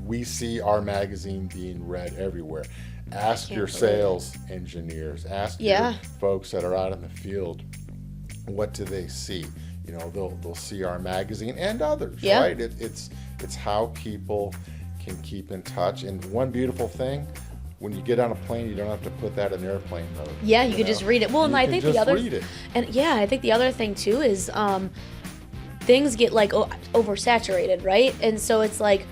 we see our magazine being read everywhere. Ask your believe it. sales engineers, ask Yeah. your folks that are out in the field, what do they see? You know, they'll see our magazine and others, Yeah. right? It's how people can keep in touch. And one beautiful thing, when you get on a plane, you don't have to put that in airplane mode. Yeah, you could just read it. Well, and You I can think just the other read it. and yeah, I think the other thing too is things get like oversaturated, right? And so it's like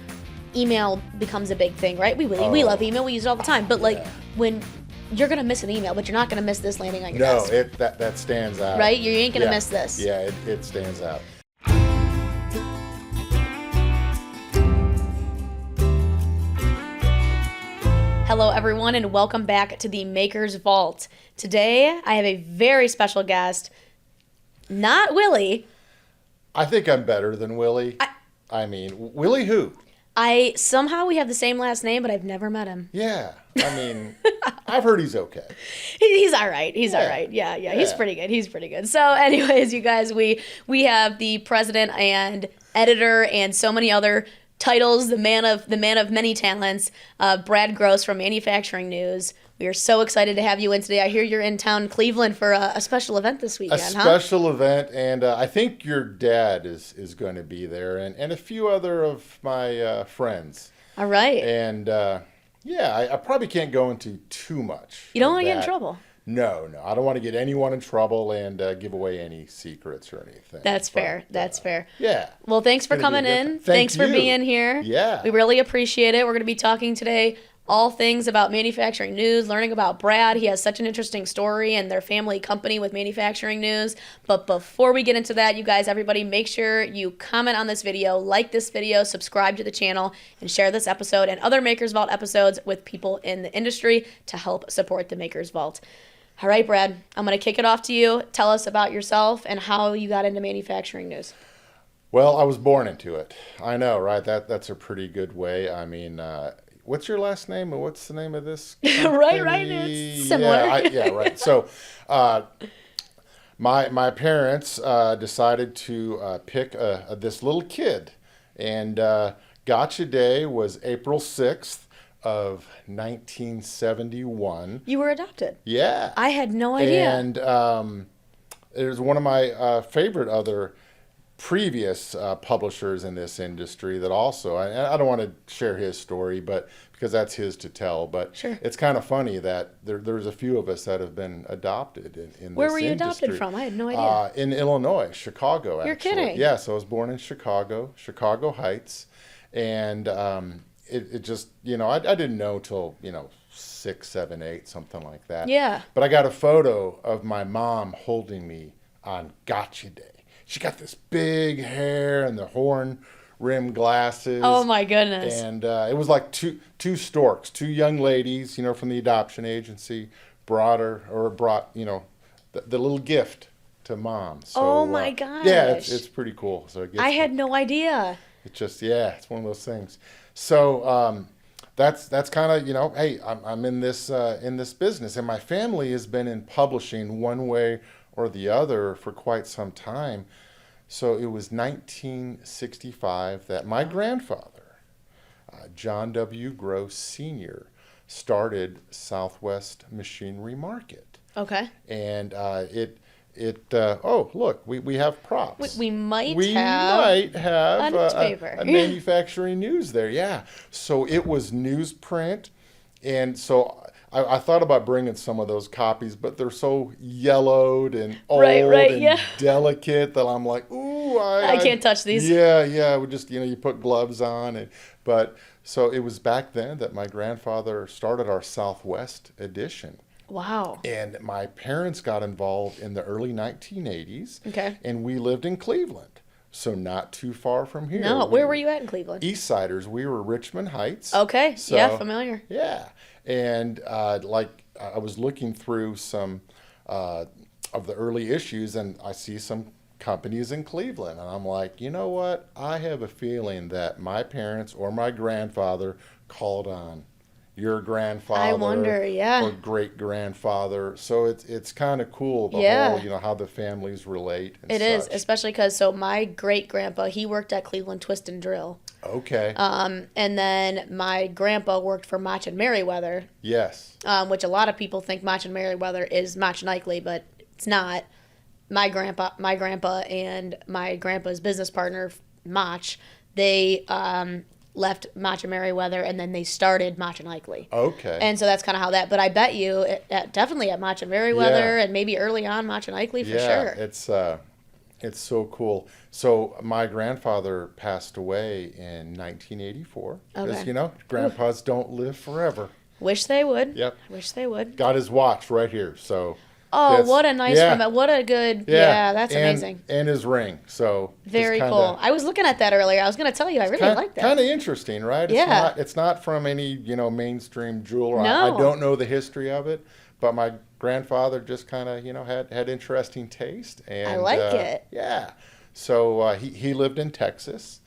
email becomes a big thing, right? We love email, we use it all the time. But like Yeah. when you're gonna miss an email, but you're not gonna miss this landing on your No, desk. that stands out. Right? You ain't gonna Yeah. miss this. Yeah, it stands out. Hello, everyone, and welcome back to the Maker's Vault. Today, I have a very special guest, not Willie. I think I'm better than Willie. I mean, Willie who? Somehow we have the same last name, but I've never met him. Yeah. I mean, I've heard he's okay. He's all right. He's Yeah. all right. Yeah. He's Yeah. pretty good. He's pretty good. So, anyways, you guys, we have the president and editor and so many other titles, the man of many talents, Brad Gross from Manufacturing News. We are so excited to have you in today. I hear you're in town, Cleveland, for a special event this weekend, A huh? special event, and I think your dad is going to be there, and a few other of my friends. All right. And yeah, I probably can't go into too much. You don't of want to get in that. trouble. No, I don't want to get anyone in trouble and give away any secrets or anything. That's But, fair. That's fair. Yeah. Well, thanks for gonna be a coming good in. time. Thanks for you. being here. Yeah. We really appreciate it. We're going to be talking today all things about manufacturing news, learning about Brad. He has such an interesting story and their family company with manufacturing news. But before we get into that, you guys, everybody, make sure you comment on this video, like this video, subscribe to the channel, and share this episode and other Makers Vault episodes with people in the industry to help support the Makers Vault. All right, Brad, I'm going to kick it off to you. Tell us about yourself and how you got into manufacturing news. Well, I was born into it. I know, right? That's a pretty good way. I mean, what's your last name, or what's the name of this Right, company? it's similar. Yeah, right. So, my parents decided to pick this little kid, and Gotcha Day was April 6th of 1971. You were adopted. Yeah. I had no idea. And it was one of my favorite other previous publishers in this industry that also, I don't want to share his story, but because that's his to tell, but Sure. it's kind of funny that there's a few of us that have been adopted in Where this were you industry. adopted from? I had no idea. In Illinois, Chicago, actually. You're kidding. Yes, I was born in Chicago Heights, and it just, I didn't know till, 6, 7, 8, something like that. Yeah. But I got a photo of my mom holding me on Gotcha Day. She got this big hair and the horn rim glasses. Oh my goodness. And it was like two storks, two young ladies, from the adoption agency brought, the little gift to mom. So, Oh my Yeah, gosh. it's pretty cool. So it gets I had no idea. it's just, it's one of those things. So that's kind of, hey, I'm in this business, and my family has been in publishing one way or the other for quite some time. So it was 1965 that my grandfather, John W. Gross Sr., started Southwest Machinery Market. Okay. And oh, look, we have props. We might We have might have a newspaper. a manufacturing news there, yeah. So it was newsprint, and so I thought about bringing some of those copies, but they're so yellowed and old and yeah. delicate that I'm like, ooh, I can't touch these. Yeah, we just, you put gloves on, but so it was back then that my grandfather started our Southwest edition. Wow. And my parents got involved in the early 1980s. Okay. And we lived in Cleveland, so not too far from here. No, where were you at in Cleveland? Eastsiders. We were Richmond Heights. Okay. So, yeah, familiar. Yeah. And I was looking through some of the early issues, and I see some companies in Cleveland. And I'm like, you know what? I have a feeling that my parents or my grandfather called on your grandfather, I wonder, yeah. or great grandfather. So it's kind of cool, the Yeah. whole, how the families relate. And It is, such. especially because my great grandpa, he worked at Cleveland Twist and Drill. Okay. And then my grandpa worked for Mach and Merriweather, Yes. which a lot of people think Mach and Merriweather is Mach Nikely, but it's not. My grandpa and my grandpa's business partner, Mach, they left Mach and Merriweather, and then they started Mach and Nikely. Okay. And so that's kind of how that. But I bet you, definitely at Mach and Merriweather, Yeah. and maybe early on Mach and Nikely for Yeah, sure. it's so cool. So my grandfather passed away in 1984. Okay. Because, grandpas don't live forever. Wish they would. Yep. Wish they would. Got his watch right here. So Oh, that's- what a nice yeah, what a good. Yeah, that's and, amazing. And his ring. So Very cool. I was looking at that earlier. I was going to tell you, I really like that. Kind of interesting, right? Yeah. It's not from any, mainstream jeweler. No. I don't know the history of it, but my grandfather just kind of, had interesting taste. And I like it. Yeah. So he lived in Texas.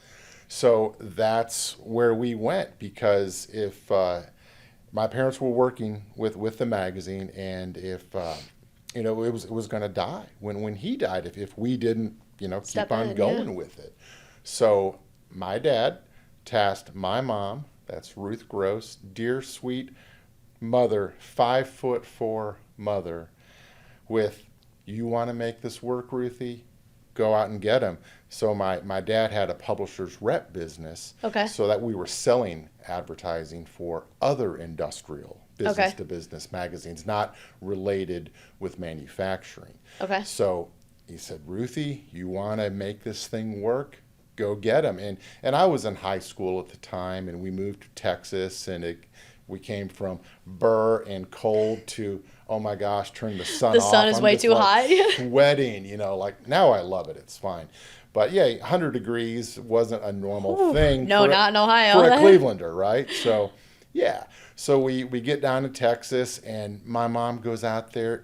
So that's where we went, because if my parents were working with the magazine, and if it was going to die when he died if we didn't Step keep on in, going yeah. with it. So my dad tasked my mom, that's Ruth Gross, dear sweet mother, 5'4" mother, with, you want to make this work, Ruthie? Go out and get them. So my dad had a publisher's rep business. Okay. So that we were selling advertising for other industrial business to business magazines, not related with manufacturing. Okay. So he said, Ruthie, you want to make this thing work? Go get them. And I was in high school at the time, and we moved to Texas, and we came from burr and cold to, oh my gosh, turn the sun off. The sun is I'm way just too like hot. sweating, like now I love it. It's fine. But yeah, 100 degrees wasn't a normal thing. No, not in Ohio. For a Clevelander, right? So yeah. So we get down to Texas, and my mom goes out there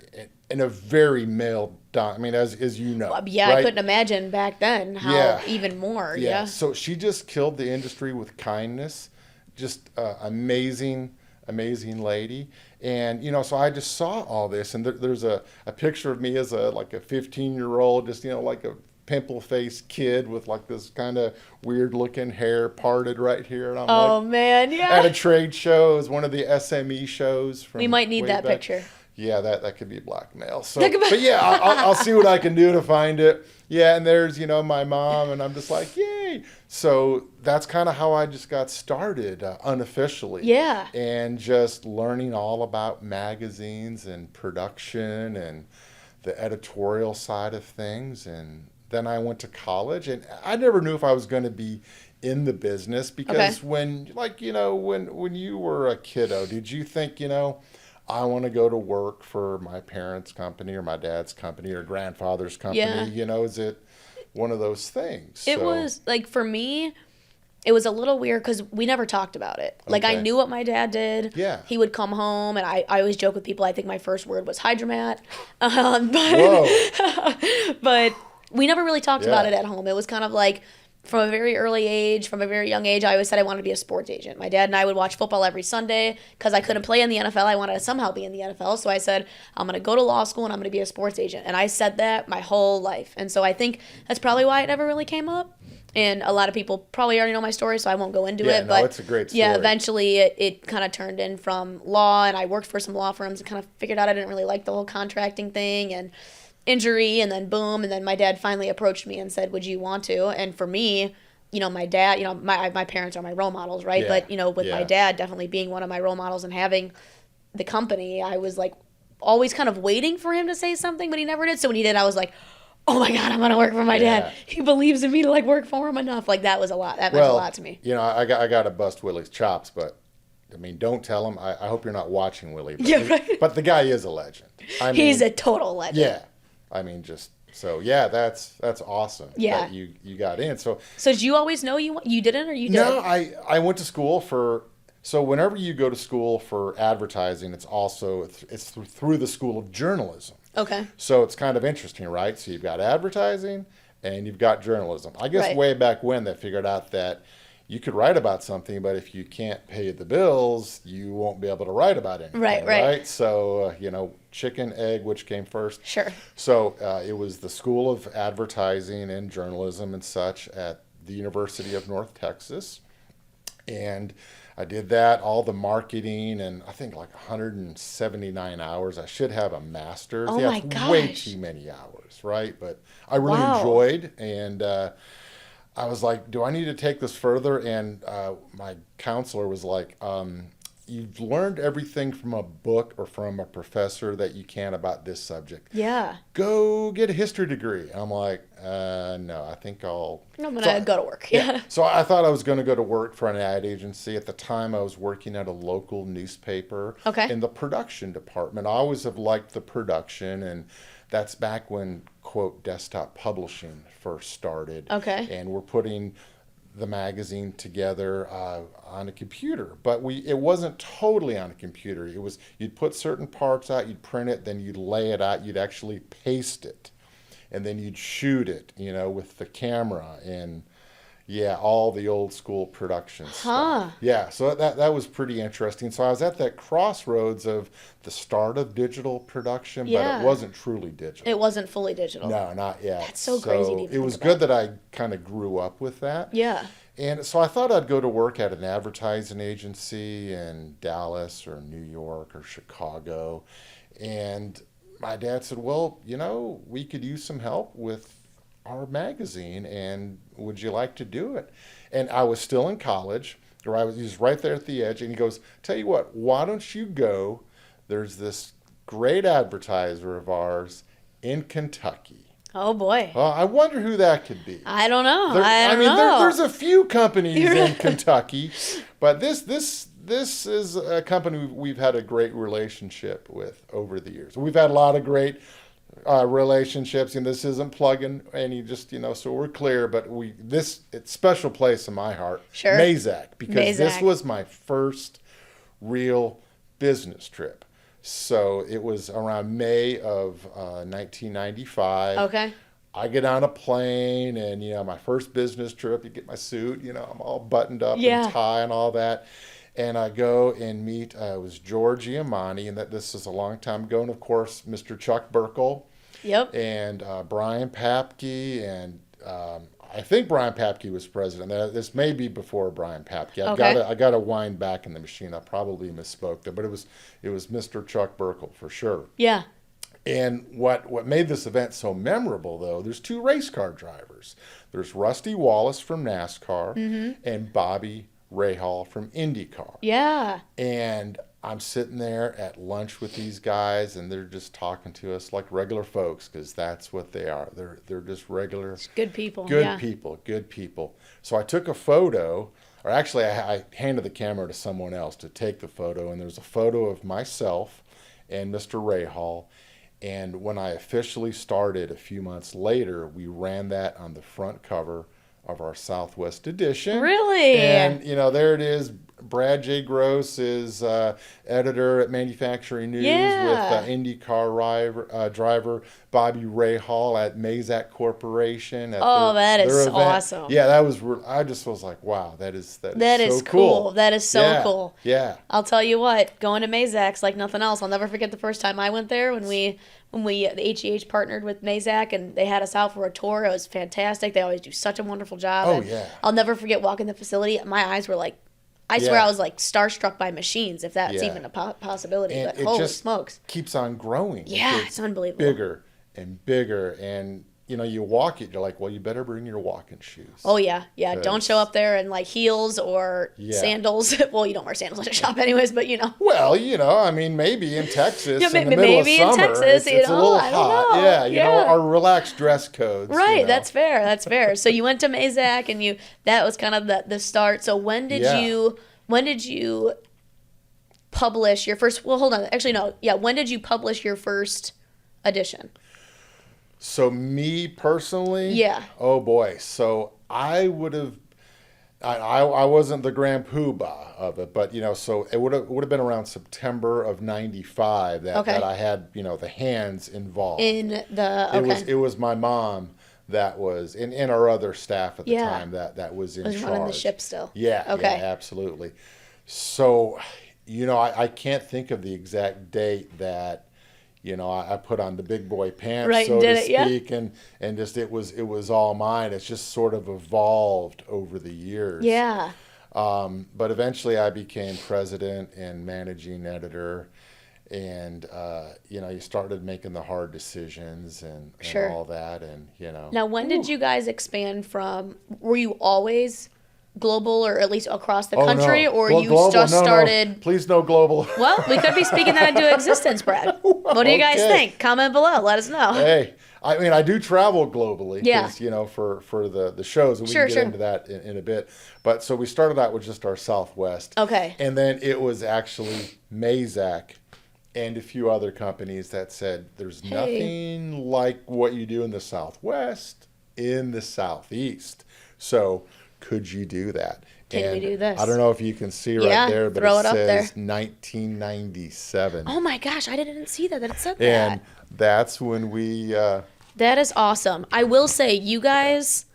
in a very male, as you know. Yeah, right? I couldn't imagine back then how even more. Yeah. So she just killed the industry with kindness. Just amazing lady. And, so I just saw all this, and there's a picture of me as a 15-year-old, just, like a pimple-faced kid with this kind of weird-looking hair parted right here. And I'm Man, yeah. at a trade show. It was one of the SME shows from We might need way that back. picture. Yeah, that could be blackmail. So, but yeah, I'll see what I can do to find it. Yeah, and there's, my mom, and I'm just like, yay. So that's kind of how I just got started unofficially. Yeah. And just learning all about magazines and production and the editorial side of things. And then I went to college, and I never knew if I was going to be in the business, because when you were a kiddo, did you think, I want to go to work for my parents' company or my dad's company or grandfather's company? Yeah. Is it one of those things? It was, for me, it was a little weird because we never talked about it. I Okay. knew what my dad did. Yeah. He would come home, and I always joke with people, I think my first word was hydromat. Whoa. But we never really talked about Yeah. it at home. It was kind of from a very early age, from a very young age, I always said I wanted to be a sports agent. My dad and I would watch football every Sunday because I couldn't play in the NFL. I wanted to somehow be in the NFL. So I said, I'm going to go to law school and I'm going to be a sports agent. And I said that my whole life. And so I think that's probably why it never really came up. And a lot of people probably already know my story, so I won't go into it. But it's a great story. yeah, eventually it kind of turned in from law, and I worked for some law firms and kind of figured out I didn't really like the whole contracting thing and injury, and then boom, and then my dad finally approached me and said, would you want to? And for me, my dad, my parents are my role models, right? Yeah. But, with my dad definitely being one of my role models and having the company, I was always kind of waiting for him to say something, but he never did. So when he did, I was like, oh my God, I'm going to work for my dad. He believes in me to work for him enough. That was a lot. That meant a lot to me. I got to bust Willie's chops, but don't tell him. I hope you're not watching Willie. But Yeah, right. But the guy is a legend. He's a total legend. Yeah. So yeah, that's awesome. Yeah. That you got in. So did you always know you didn't, or you did? no, I went to school so whenever you go to school for advertising, it's through the School of Journalism. Okay. So it's kind of interesting, right? So you've got advertising and you've got journalism. I guess Right. way back when they figured out that you could write about something, but if you can't pay the bills, you won't be able to write about anything. Right. So, chicken, egg, which came first? Sure. So it was the School of Advertising and Journalism and such at the University of North Texas. And I did that, all the marketing, and I think like 179 hours. I should have a master's. Oh Yeah, my it's way gosh. too many hours, right? But I really Wow. enjoyed, and I was like, do I need to take this further? And my counselor was like, you've learned everything from a book or from a professor that you can about this subject. Yeah. Go get a history degree. And I'm like, no, I think I'll. I'm going So to I- go to work. yeah. Yeah. So I thought I was going to go to work for an ad agency. At the time, I was working at a local newspaper Okay. in the production department. I always have liked the production, and that's back when, quote, desktop publishing first started. Okay. And we're putting the magazine together on a computer, but it wasn't totally on a computer. It was, you'd put certain parts out, you'd print it, then you'd lay it out, you'd actually paste it, and then you'd shoot it, with the camera, and yeah, all the old school production Huh. stuff. Yeah, so that was pretty interesting. So I was at that crossroads of the start of digital production, but Yeah. it wasn't truly digital. It wasn't fully digital. No, not yet. That's so crazy to even it was think good that I kind of grew up with that. Yeah. And so I thought I'd go to work at an advertising agency in Dallas or New York or Chicago. And my dad said, well, we could use some help with our magazine, and would you like to do it? And I was still in college, or he was right there at the edge, and he goes, tell you what, why don't you go? There's this great advertiser of ours in Kentucky. Oh boy. Well, I wonder who that could be. I don't know. I don't mean, know. there's a few companies in Kentucky, but this is a company we've had a great relationship with over the years. We've had a lot of great relationships, and this isn't plugging any, just so we're clear, but it's special place in my heart. Sure. Mazak, because this Mazak. was my first real business trip. So it was around May of 1995. Okay. I get on a plane, and my first business trip, you get my suit, I'm all buttoned up Yeah. and tie and all that. And I go and meet, it was George Giamatti, and this is a long time ago, and of course, Mr. Chuck Burkle, Yep. and Brian Papke, and I think Brian Papke was president. This may be before Brian Papke. I got to wind back in the machine. I probably misspoke there, but it was Mr. Chuck Burkle for sure. Yeah. And what made this event so memorable, though, there's two race car drivers. There's Rusty Wallace from NASCAR and Bobby Rahal from IndyCar. Yeah. And I'm sitting there at lunch with these guys, and they're just talking to us like regular folks, because that's what they are. They're just regular, Good people. good Yeah. people, good people. So I took a photo, or actually I handed the camera to someone else to take the photo, and there's a photo of myself and Mr. Rahal. And when I officially started a few months later, we ran that on the front cover of our Southwest edition. Really? And, there it is. Brad J. Gross is editor at Manufacturing News Yeah. with IndyCar driver Bobby Rahal at Mazak Corporation. At That is their event. awesome. Yeah, that was. I just was like, wow, that is That so is cool. That is so Yeah, cool. Yeah. I'll tell you what, going to Mazak's like nothing else. I'll never forget the first time I went there when the HEH partnered with Mazak and they had us out for a tour. It was fantastic. They always do such a wonderful job. Oh, And yeah. I'll never forget walking the facility. My eyes were like, I swear Yeah. I was like starstruck by machines, if that's Yeah. even a possibility. And But it holy just smokes. keeps on growing. It Yeah, gets it's unbelievable. bigger and bigger, and you walk it. You're like, well, you better bring your walking shoes. Oh, yeah. Yeah. Don't 'Cause- show up there in like heels or Yeah. sandals. Well, you don't wear sandals in a shop anyways, but Well, I mean, maybe in Texas, Yeah, in the middle maybe in of summer, Texas, it's a little I don't hot. know. Yeah, Yeah. our relaxed dress codes. Right, that's fair. That's fair. So you went to Mazak and that was kind of the start. So when did Yeah. you publish your first, well, hold on. Actually, no. Yeah, when did you publish your first edition? So me personally, Yeah. Oh boy, so I would have. I wasn't the grand poobah of it, but so it would have been around September of '95 that I had the hands involved. In the, okay. It was my mom that was, and our other staff at the Yeah. time that was in was charge. running the ship still. Yeah, Okay. yeah, absolutely. So, I can't think of the exact date that, I put on the big boy pants, Right, so did to it, yeah. speak, and just it was all mine. It's just sort of evolved over the years. Yeah. But eventually I became president and managing editor, and you started making the hard decisions and Sure. all that, and Now, when did you guys expand from, were you always global or at least across the Oh, country, no. or you Global? just No, no. started? Please no global. Well, we could be speaking that into existence, Brad. What do you guys Okay. think? Comment below. Let us know. Hey, I mean, I do travel globally, Yeah. 'cause, for the shows, and we Sure, can get sure. into that in a bit. But so we started out with just our Southwest. Okay. And then it was actually Mazak and a few other companies that said, there's Hey. nothing like what you do in the Southwest in the Southeast. So could you do that? Can we do this? I don't know if you can see Yeah, right there, but throw it it up there. says 1997. Oh my gosh, I didn't see that it said And that. that's when we... That is awesome. I will say, you guys,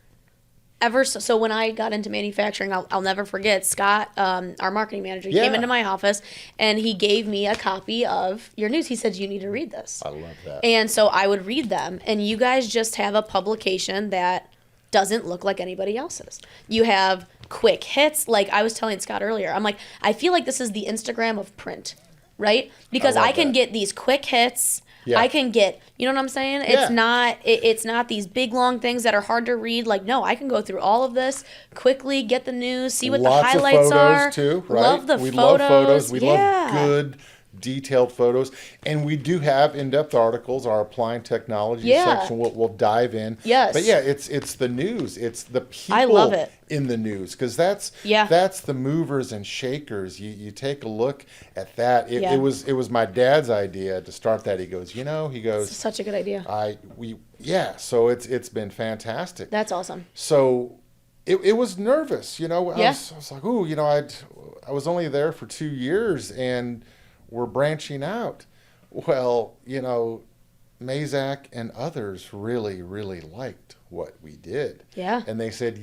so when I got into manufacturing, I'll never forget, Scott, our marketing manager, he came Yeah. into my office and he gave me a copy of your news. He said, you need to read this. I love that. And so I would read them, and you guys just have a publication that doesn't look like anybody else's. You have quick hits. Like I was telling Scott earlier, I'm like, I feel like this is the Instagram of print, right? Because love I can that. get these quick hits. Yeah. I can get, you know what I'm saying? Yeah. It's not these big long things that are hard to read. Like, no, I can go through all of this quickly, get the news, see what Lots the highlights of photos are. too, right? Love the we photos. love photos. We Yeah. love good, detailed photos, and we do have in-depth articles. Our applying technology Yeah. section we'll dive in. Yes. But yeah, it's the news. It's the people I love it. in the news, because that's Yeah. that's the movers and shakers. You take a look at that. Yeah. It was my dad's idea to start that. He goes, It's such a good idea. So it's been fantastic. That's awesome. So it was nervous, Yeah. I was like, ooh, I was only there for 2 years and we're branching out. Well, Mazak and others really, really liked what we did. Yeah. And they said,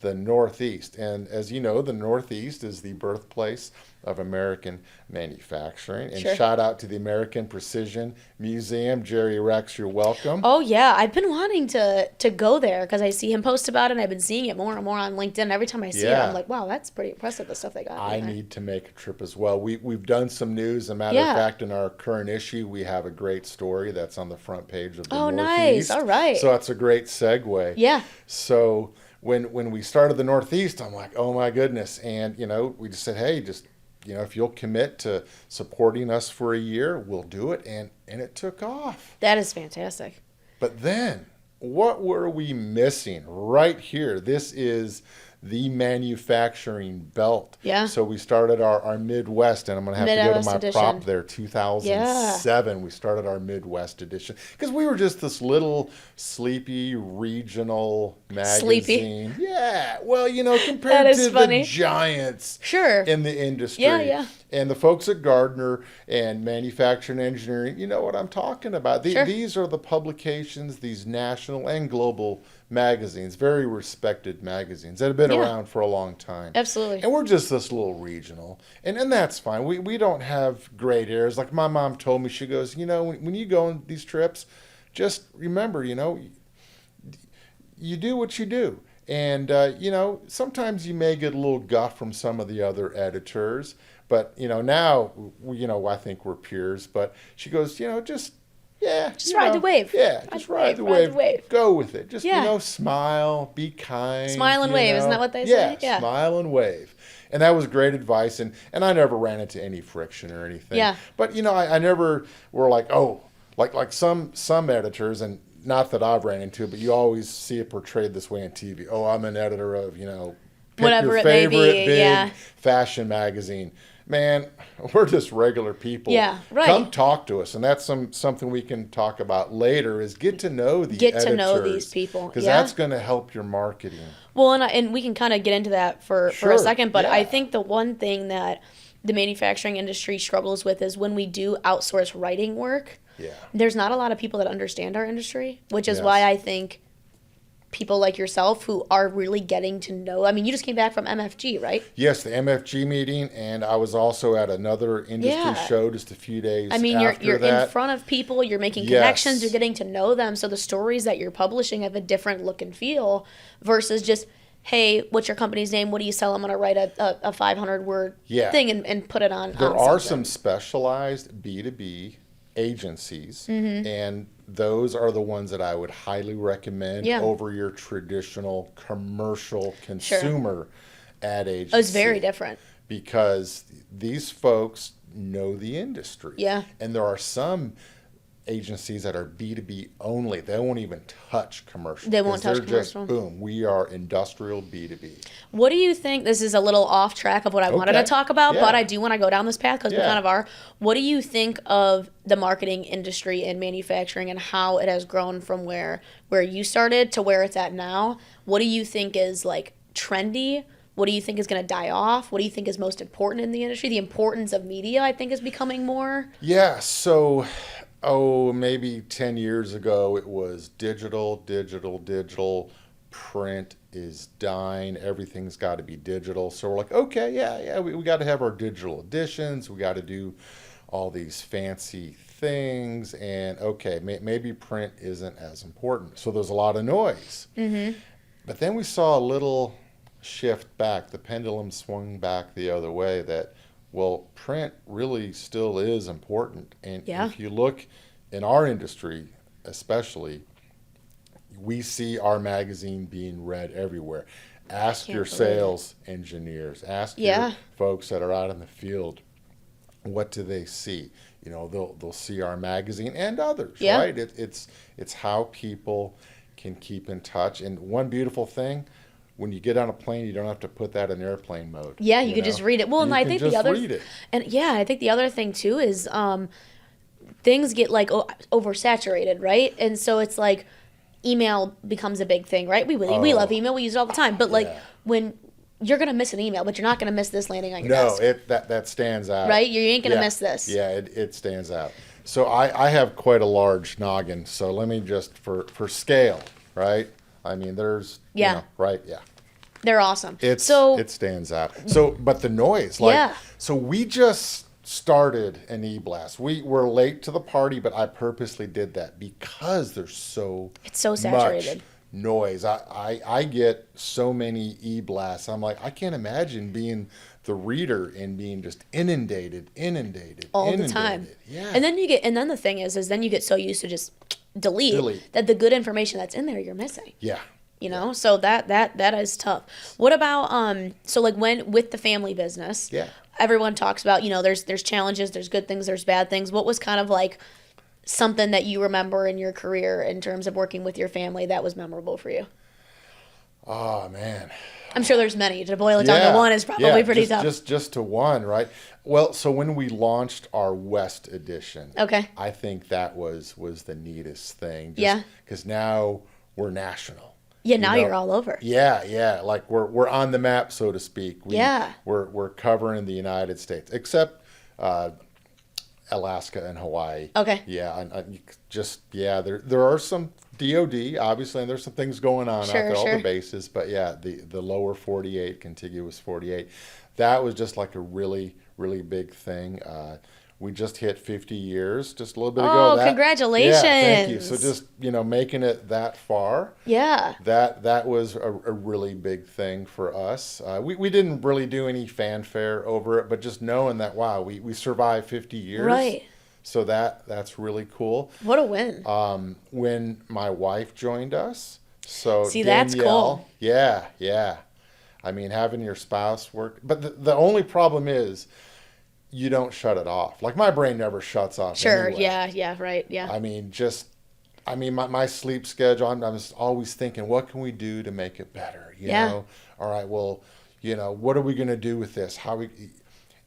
the Northeast. And as you know, the Northeast is the birthplace of American manufacturing. And Sure. shout out to the American Precision Museum. Jerry Rex, you're welcome. Oh yeah, I've been wanting to go there because I see him post about it, and I've been seeing it more and more on LinkedIn. Every time I see it, Yeah. I'm like, wow, that's pretty impressive, the stuff they got. I in there. need to make a trip as well. We've done some news. As a matter Yeah. of fact, in our current issue, we have a great story that's on the front page of the Oh, Northeast. nice. All right. So that's a great segue. Yeah. So when we started the Northeast, I'm like, oh my goodness. And, we just said, hey, if you'll commit to supporting us for a year, we'll do it. And it took off. That is fantastic. But then, what were we missing right here? This is the manufacturing belt. Yeah. So we started our Midwest, and I'm going to have to go to Midwest my edition. prop there, 2007. We started our Midwest edition because we were just this little sleepy regional magazine. Sleepy. Yeah. Well, compared That is to funny. the giants Sure. in the industry. Yeah, yeah. And the folks at Gardner and Manufacturing Engineering, you know what I'm talking about. Sure. These are the publications, these national and global magazines, very respected magazines that have been Yeah. around for a long time. Absolutely. And we're just this little regional. And that's fine. We don't have great areas. Like my mom told me, she goes, when you go on these trips, just remember, you do what you do. And, sometimes you may get a little guff from some of the other editors. But, now, I think we're peers. But she goes, just ride the wave. Yeah, just ride the wave. Go with it. Just, Yeah. smile, be kind. Smile and wave, isn't that what they yeah, say? Yeah. Smile and wave. And that was great advice. And I never ran into any friction or anything. Yeah. But, I never were like, oh, like some editors, and not that I've ran into it, but you always see it portrayed this way on TV. Oh, I'm an editor of, pick Whatever your it may favorite be, big yeah. fashion magazine. Man, we're just regular people. Yeah, right. Come talk to us, and that's something we can talk about later. Is get to know the Get editors, to know these people, because yeah. that's going to help your marketing. Well, and we can kind of get into that for a Sure, second, but yeah. I think the one thing that the manufacturing industry struggles with is when we do outsource writing work, Yeah. there's not a lot of people that understand our industry, which is Yes. why I think people like yourself who are really getting to know. I mean, you just came back from MFG, right? Yes, the MFG meeting, and I was also at another industry Yeah. show just a few days I mean, after you're that. in front of people, you're making Yes. connections, you're getting to know them. So the stories that you're publishing have a different look and feel versus just, hey, what's your company's name? What do you sell? I'm going to write a 500 word Yeah. thing and put it on. There on are something. some specialized B2B agencies, Mm-hmm. and those are the ones that I would highly recommend Yeah. over your traditional commercial consumer ad agency. It's very different. Because these folks know the industry. Yeah. And there are some agencies that are B2B only. They won't even touch commercial. They won't 'Cause touch they're just, commercial. boom, we are industrial B2B. What do you think? This is a little off track of what I wanted to Okay. talk about, Yeah. but I do want to go down this path because we Yeah. kind of are. What do you think of the marketing industry and manufacturing and how it has grown from where you started to where it's at now? What do you think is like trendy? What do you think is going to die off? What do you think is most important in the industry? The importance of media, I think, is becoming more. Yeah, so maybe 10 years ago it was digital, digital, digital. Print is dying. Everything's got to be digital. So we're like, okay, yeah, we got to have our digital editions. We got to do all these fancy things. And okay, maybe print isn't as important. So there's a lot of noise. Mm-hmm. But then we saw a little shift back. The pendulum swung back the other way that, well, print really still is important. And Yeah. if you look in our industry, especially, we see our magazine being read everywhere. Ask Can't your believe sales engineers, ask Yeah. your folks that are out in the field, what do they see? You know, they'll see our magazine and others, Yeah. right? It's how people can keep in touch. And one beautiful thing, when you get on a plane, you don't have to put that in airplane mode. Yeah, you could just read it. Well, and You I can think just the other read it. and yeah, I think the other thing too is things get like oversaturated, right? And so it's like email becomes a big thing, right? We love email, we use it all the time, but like Yeah. when you're gonna miss an email, but you're not gonna miss this landing on your No, desk, that stands out. right? You ain't gonna Yeah. miss this. Yeah, it stands out. So I have quite a large noggin. So let me just for scale, right? I mean, there's Yeah. you know, right, yeah. They're awesome. It stands out. So, but the noise, like, Yeah. so we just started an e-blast. We were late to the party, but I purposely did that because there's so It's so much saturated. noise. I get so many e-blasts. I'm like, I can't imagine being the reader and being just inundated All the time. Yeah. And then the thing is then you get so used to just delete that the good information that's in there you're missing. yeah. You know, so that is tough. What about so like when with the family business, Yeah. everyone talks about, you know, there's challenges, there's good things, there's bad things. What was kind of like something that you remember in your career in terms of working with your family that was memorable for you? Oh man. I'm sure there's many. To boil it down to one is probably pretty tough. Just to one, right? Well, so when we launched our West edition, Okay. I think that was the neatest thing. Yeah. Because now we're national. Yeah, now know? you're all over. Yeah. Like we're on the map, so to speak. Yeah. We're covering the United States, except Alaska and Hawaii. Okay. Yeah, there are some DOD obviously, and there's some things going on out there, all Sure. the bases. But yeah, the lower 48, contiguous 48, that was just like a really big thing. We just hit 50 years just a little bit ago. Oh, congratulations. Yeah, thank you. So just, making it that far, Yeah. that was a really big thing for us. We didn't really do any fanfare over it, but just knowing that, wow, we survived 50 years. Right. So that's really cool. What a win. When my wife joined us, so See, that's Danielle, cool. Yeah. I mean, having your spouse work, but the only problem is you don't shut it off. Like my brain never shuts off. Sure. anyway. Yeah, right. Yeah. I mean, my sleep schedule, I'm just always thinking, what can we do to make it better? You Yeah. know? All right, well, what are we going to do with this?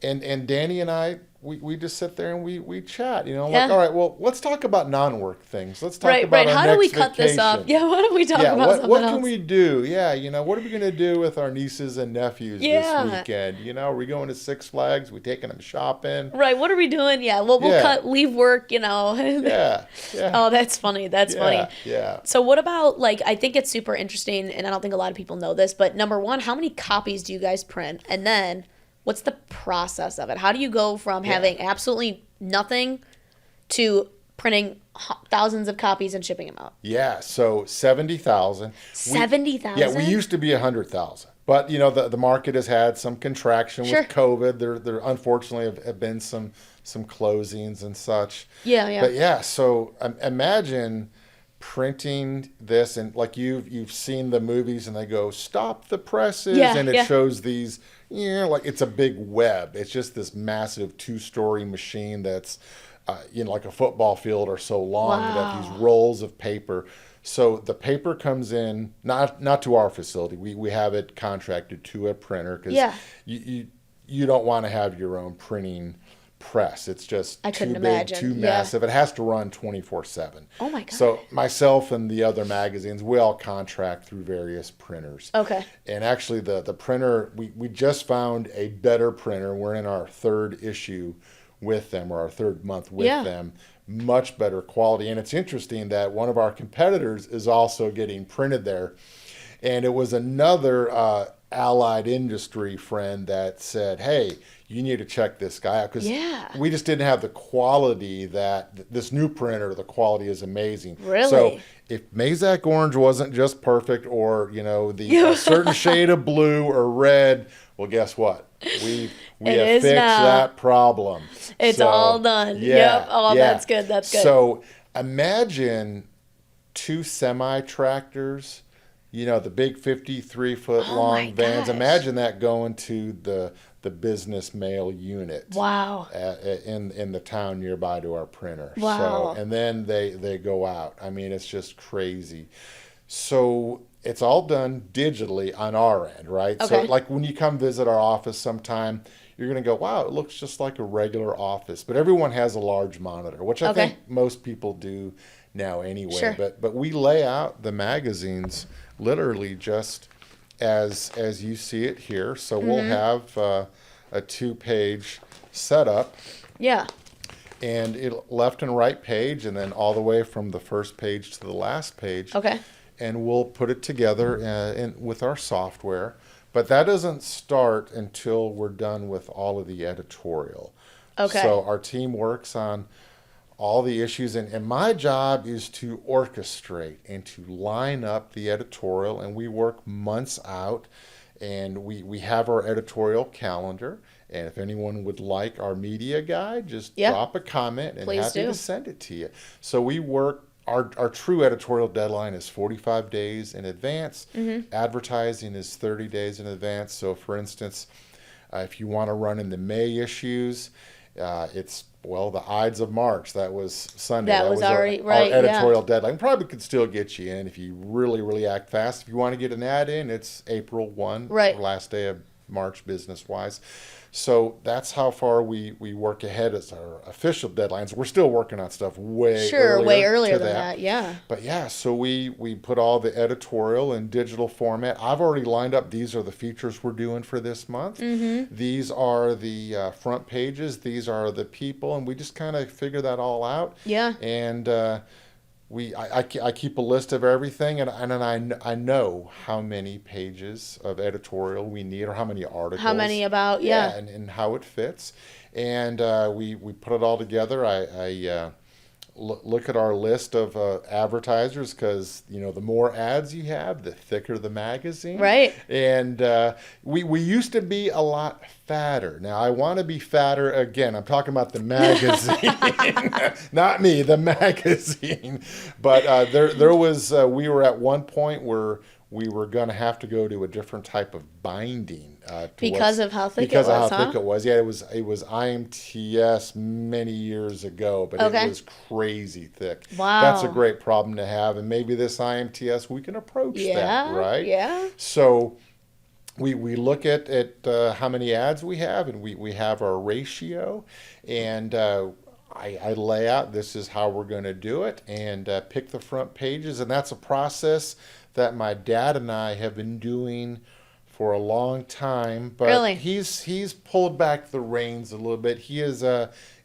and Danny and I, we just sit there and we chat, you know, Yeah. like, all right, well, let's talk about non-work things. Let's talk Right, about right. our How do we next cut this up? vacation. Yeah, why don't we talk Yeah, about something what else? can we do? Yeah, you know, what are we going to do with our nieces and nephews this Yeah. weekend? You know, are we going to Six Flags? We taking them shopping? Right, what are we doing? Yeah, well, we'll Yeah. leave work, you know. Yeah, yeah, Oh, that's funny. That's funny. yeah, yeah. So what about, like, I think it's super interesting, and I don't think a lot of people know this, but number one, how many copies do you guys print? And then what's the process of it? How do you go from having absolutely nothing to printing thousands of copies and shipping them out? Yeah, so 70,000. 70,000? Yeah, we used to be 100,000. But, you know, the market has had some contraction Sure. with COVID. There unfortunately have been some closings and such. Yeah, yeah. But yeah, so imagine printing this, and like you've seen the movies and they go stop the presses, Yeah, and it yeah. shows these, you know, like it's a big web. It's just this massive 2-story machine that's you know, like a football field or so long. You got these rolls of paper. So the paper comes in not to our facility. We have it contracted to a printer because Yeah. you don't want to have your own printing press. It's just I couldn't too big, imagine. too Yeah. massive. It has to run 24/7. Oh my God. So myself and the other magazines, we all contract through various printers. Okay. And actually the printer, we just found a better printer. We're in our 3rd issue with them, or our 3rd month with Yeah. them. Much better quality. And it's interesting that one of our competitors is also getting printed there. And it was another allied industry friend that said, hey, you need to check this guy out, because Yeah. we just didn't have the quality that this new printer, the quality is amazing. Really? So if Mazak orange wasn't just perfect, or, you know, the a certain shade of blue or red, well, guess what? We It have is fixed now. that problem. It's all done. Yeah, Yep. Oh, yeah. that's good. That's good. So imagine 2 semi tractors, you know, the big 53-foot Oh my long vans. gosh. Imagine that going to the business mail unit. Wow. In the town nearby to our printer. Wow. So, and then they go out. I mean, it's just crazy. So it's all done digitally on our end, right? So Okay. like when you come visit our office sometime, you're going to go, wow, it looks just like a regular office. But everyone has a large monitor, which I Okay. think most people do now anyway. Sure. But we lay out the magazines literally just as you see it here. So we'll Mm-hmm. have a 2-page setup, Yeah. and left and right page, and then all the way from the first page to the last page. Okay. And we'll put it together with our software. But that doesn't start until we're done with all of the editorial. Okay. So our team works on all the issues, and my job is to orchestrate and to line up the editorial, and we work months out, and we have our editorial calendar. And if anyone would like our media guide, just Yeah. drop a comment, and Please happy do. to send it to you. So we work. Our true editorial deadline is 45 days in advance. Mm-hmm. Advertising is 30 days in advance. So, for instance, if you want to run in the May issues, it's, well, the Ides of March. That was Sunday. That was already- our right, yeah. editorial deadline. Probably could still get you in if you really, really act fast. If you want to get an ad in, it's April 1, Right. last day of March business-wise. So that's how far we work ahead as our official deadlines. We're still working on stuff way earlier to than that. Yeah. But yeah, so we put all the editorial in digital format. I've already lined up, these are the features we're doing for this month. Mm-hmm. These are the front pages. These are the people. And we just kind of figure that all out. Yeah. And I keep a list of everything, and I know how many pages of editorial we need, or how many articles. How many about? Yeah. And how it fits. And we put it all together. I look at our list of advertisers, because, you know, the more ads you have, the thicker the magazine. Right. And we used to be a lot fatter. Now I want to be fatter again. I'm talking about the magazine, not me, the magazine. But there was we were at one point where we were going to have to go to a different type of binding Because of how thick it because of was, how huh? thick it was. Yeah, it was IMTS many years ago, but Okay. it was crazy thick. Wow. That's a great problem to have, and maybe this IMTS we can approach Yeah. that, right? Yeah. So we look at how many ads we have, and we have our ratio, and I lay out this is how we're going to do it, and pick the front pages, and that's a process that my dad and I have been doing for a long time. But Really? he's pulled back the reins a little bit. He is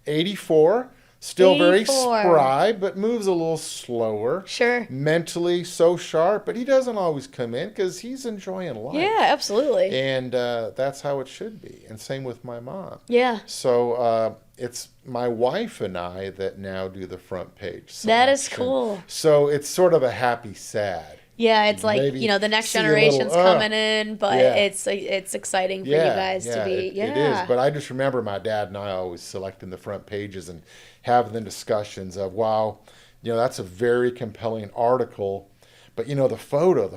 84. Still very 84. spry, but moves a little slower. Sure. Mentally so sharp, but he doesn't always come in because he's enjoying life. Yeah, absolutely. And that's how it should be. And same with my mom. Yeah. So it's my wife and I that now do the front page That is selection. cool. So it's sort of a happy sad. Yeah, it's like, Maybe the next see a generation's little, coming in, but yeah. it's exciting for you guys to be. It is. But I just remember my dad and I always selecting the front pages and having the discussions of, wow, that's a very compelling article. But the photo,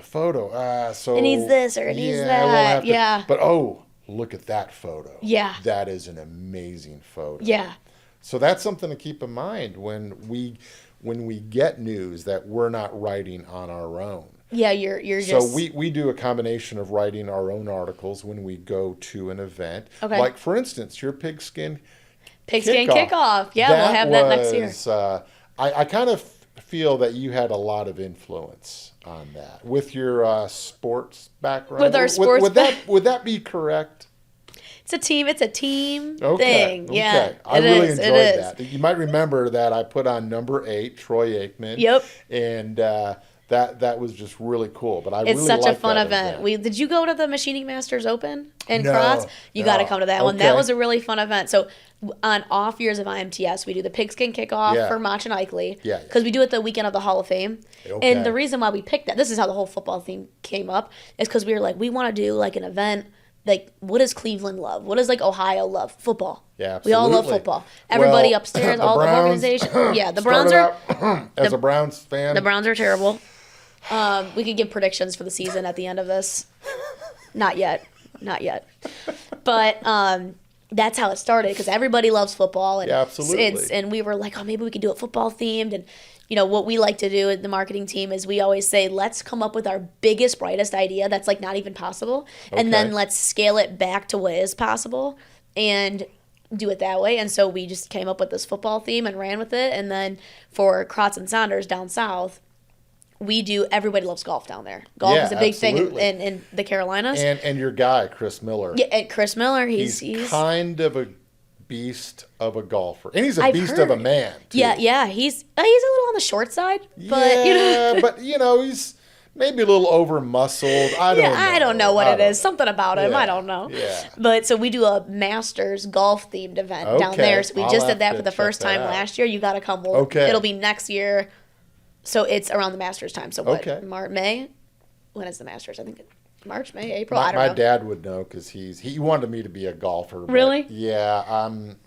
so It needs this or it needs that. we'll have to- Yeah. But look at that photo. Yeah. That is an amazing photo. Yeah. So that's something to keep in mind when we get news that we're not writing on our own. Yeah, you're So just we do a combination of writing our own articles when we go to an event. Okay. Like, for instance, your pigskin kickoff. Yeah, we'll have that next year. I kind of feel that you had a lot of influence on that with your sports background. With our sports would that be correct? It's a team Okay. thing. Yeah. Okay. I it really is, enjoyed it is. that. You might remember that I put on number 8, Troy Aikman. Yep. And that was just really cool. But I It's really such a liked fun that event. Did you go to the Machining Masters Open in No, Kratz? You got to no. come to that one. That Okay. was a really fun event. So on off years of IMTS, we do the pigskin kickoff Yeah. for Mach and Eichley. Yeah. Because we do it the weekend of the Hall of Fame. Okay. And the reason why we picked that, this is how the whole football theme came up, is because we were like, we want to do like an event. Like, what does Cleveland love? What does like Ohio love? Football. Yeah, We all love absolutely. football. Everybody Well, upstairs, the all the Browns organization. Yeah, the Browns are as a Browns fan. the Browns are terrible. We could give predictions for the season at the end of this. Not yet. But that's how it started because everybody loves football. And Yeah, absolutely. And we were like, oh, maybe we could do it football themed. And, what we like to do in the marketing team is we always say, let's come up with our biggest, brightest idea that's like not even possible. And then Okay. let's scale it back to what is possible and do it that way. And so we just came up with this football theme and ran with it. And then for Kratz and Saunders down south, we do everybody loves golf down there. Golf Yeah, is a big absolutely. thing in the Carolinas. and your guy, Chris Miller. Yeah, and Chris Miller, he's kind of a beast of a golfer. And he's a I've beast of a heard. man, too. Yeah, he's a little on the short side, but yeah, but he's maybe a little over muscled. I don't know what I it don't is. Something about him, Yeah, I don't know. yeah. But so we do a Masters golf themed event down Okay, there. So we I'll just have did that to for the check first that time out. last year. You got to come. Okay. It'll be next year. So it's around the Masters time. So what? Okay. May? When is the Masters? I think March, May, April. I don't My know. dad would know because he wanted me to be a golfer. But Really? Yeah.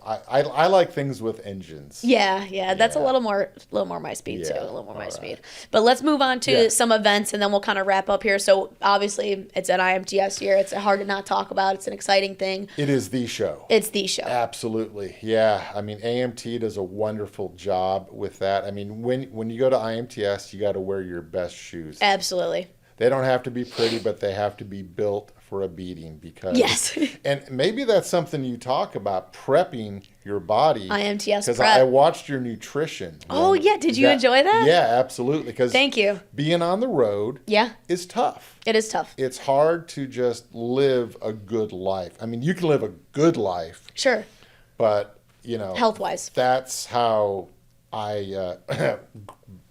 I like things with engines. Yeah, that's a Yeah. little more my speed too, Yeah, a little more my all speed. But let's move on to Yeah. some events, and then we'll kind of wrap up here. So obviously, it's an IMTS year. It's hard to not talk about. It's an exciting thing. It is the show. It's the show. Absolutely. Yeah. I mean, AMT does a wonderful job with that. I mean, when you go to IMTS, you got to wear your best shoes. Absolutely. They don't have to be pretty, but they have to be built for a beating because Yes. And maybe that's something you talk about, prepping your body. IMTS Because prep. I watched your nutrition. Oh, yeah. Did you enjoy that? Yeah, absolutely. Because Thank you. being on the road Yeah, is tough. it is tough. It's hard to just live a good life. I mean, you can live a good life, Sure. but Health-wise. that's how I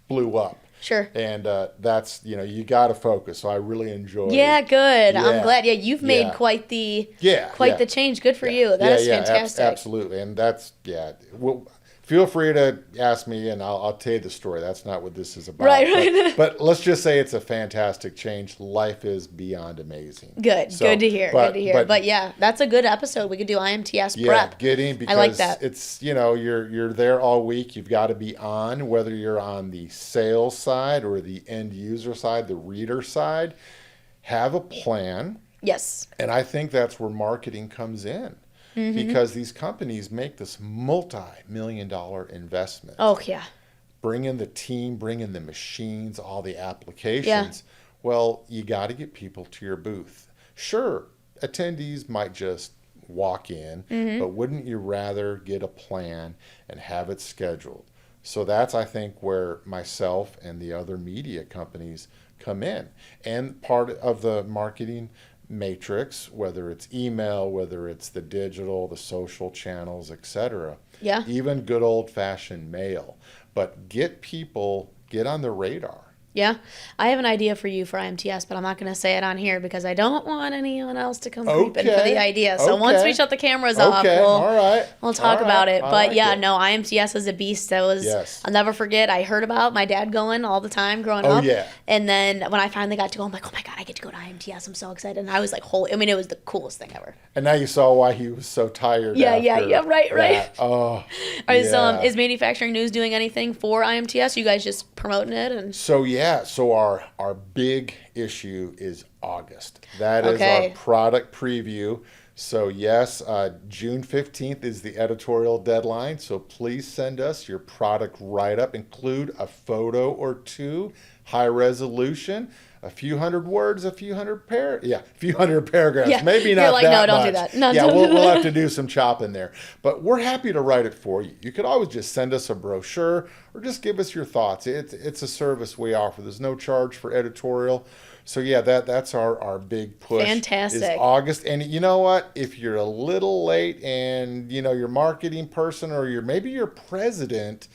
blew up. Sure. And that's, you got to focus. So I really enjoy Yeah, good. I'm Yeah. glad. Yeah, you've made Yeah. quite the Yeah, the change. Good for you. That is fantastic. Absolutely. And that's, well, feel free to ask me and I'll tell you the story. That's not what this is about. Right. But let's just say it's a fantastic change. Life is beyond amazing. Good. So, Good to hear. but- good to hear. but- But yeah, that's a good episode. We could do IMTS Yeah, prep. get in because I like that. it's, you're there all week. You've got to be on, whether you're on the sales side or the end user side, the reader side. Have a plan. Yes. And I think that's where marketing comes in. Because these companies make this multi-million-dollar investment. Oh, yeah. Bring in the team, bring in the machines, all the applications. Well, you got to get people to your booth. Sure, attendees might just walk in, but wouldn't you rather get a plan and have it scheduled? So that's, I think, where myself and the other media companies come in. And part of the marketing matrix, whether it's email, whether it's the digital, the social channels, etc. Yeah. Even good old-fashioned mail. But get on the radar. Yeah. I have an idea for you for IMTS, but I'm not going to say it on here because I don't want anyone else to come creeping for the idea. So once we shut the cameras off, we'll talk about it. But IMTS is a beast. I'll never forget. I heard about my dad going all the time growing up. Yeah. And then when I finally got to go, I'm like, oh my God, I get to go to IMTS. I'm so excited. And I was like, it was the coolest thing ever. And now you saw why he was so tired. Right. Oh, So is Manufacturing News doing anything for IMTS? You guys just promoting it? So our big issue is August. That is our product preview. So yes, June 15th is the editorial deadline. So please send us your product write-up. Include a photo or two, high resolution, a few hundred words, a few hundred paragraphs. Yeah. Maybe You're not like, that no, don't much. do that. No, We'll have to do some chopping there. But we're happy to write it for you. You could always just send us a brochure or just give us your thoughts. It's a service we offer. There's no charge for editorial. So that's our big push. Fantastic. Is August. And you know what? If you're a little late and your marketing person or maybe your president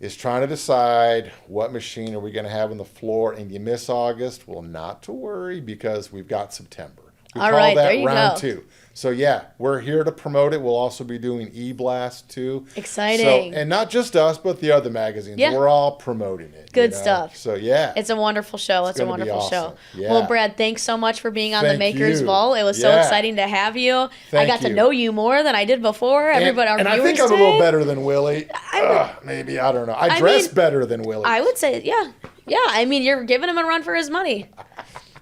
is trying to decide what machine are we going to have on the floor and you miss August, well, not to worry because we've got September. We call that there you round go. 2. So we're here to promote it. We'll also be doing eBlast too. Exciting. So, and not just us, but the other magazines. Yeah. We're all promoting it. Good stuff. So it's a wonderful show. It's a wonderful show. Yeah. Well, Brad, thanks so much for being on the Maker's you. Vault. It was so exciting to have you. I got to know you more than I did before. Everybody, our and I viewers think I'm a little better than Willie. Maybe, I don't know. I dress better than Willie. I would say, yeah. I mean, you're giving him a run for his money.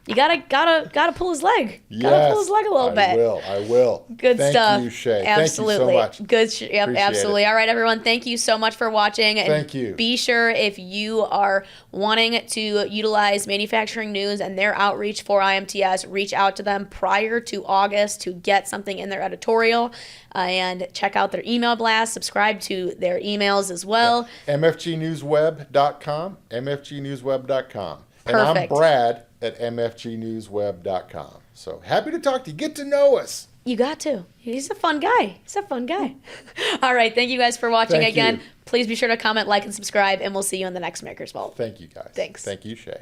You gotta pull his leg. Gotta pull his leg a little bit. I will. Good stuff. Thank you, Shae. Absolutely. Thank you so much. Good. Yep, absolutely. It. All right, everyone. Thank you so much for watching. And thank you. Be sure if you are wanting to utilize Manufacturing News and their outreach for IMTS, reach out to them prior to August to get something in their editorial. And check out their email blast. Subscribe to their emails as well. mfgnewsweb.com. mfgnewsweb.com. And Perfect. I'm Brad at mfgnewsweb.com. So happy to talk to you. Get to know us. You got to. He's a fun guy. All right. Thank you guys for watching again. Please be sure to comment, like, and subscribe, and we'll see you in the next Maker's Vault. Thank you, guys. Thanks. Thank you, Shae.